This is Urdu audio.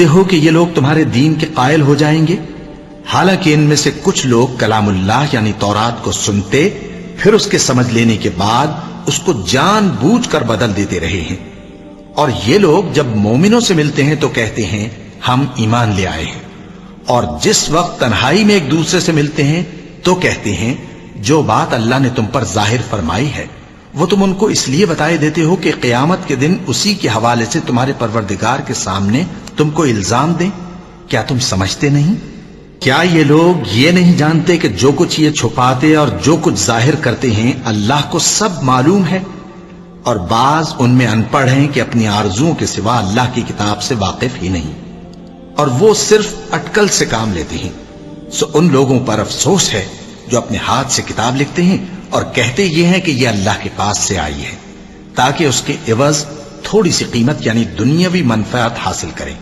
ہو کہ یہ لوگ تمہارے دین کے قائل ہو جائیں گے، حالانکہ ان میں سے کچھ لوگ کلام اللہ یعنی تورات کو سنتے پھر اس کے سمجھ لینے کے بعد اس کو جان بوجھ کر بدل دیتے رہے ہیں، اور یہ لوگ جب مومنوں سے ملتے ہیں تو کہتے ہیں ہم ایمان لے آئے ہیں، اور جس وقت تنہائی میں ایک دوسرے سے ملتے ہیں تو کہتے ہیں جو بات اللہ نے تم پر ظاہر فرمائی ہے وہ تم ان کو اس لیے بتائے دیتے ہو کہ قیامت کے دن اسی کے حوالے سے تمہارے پروردگار کے سامنے تم کو الزام دیں۔ کیا تم سمجھتے نہیں؟ کیا یہ لوگ یہ نہیں جانتے کہ جو کچھ یہ چھپاتے اور جو کچھ ظاہر کرتے ہیں اللہ کو سب معلوم ہے؟ اور بعض ان میں ان پڑھ ہیں کہ اپنی آرزوؤں کے سوا اللہ کی کتاب سے واقف ہی نہیں، اور وہ صرف اٹکل سے کام لیتے ہیں۔ سو ان لوگوں پر افسوس ہے جو اپنے ہاتھ سے کتاب لکھتے ہیں اور کہتے یہ ہیں کہ یہ اللہ کے پاس سے آئی ہے، تاکہ اس کے عوض تھوڑی سی قیمت یعنی دنیاوی منفعت حاصل کریں۔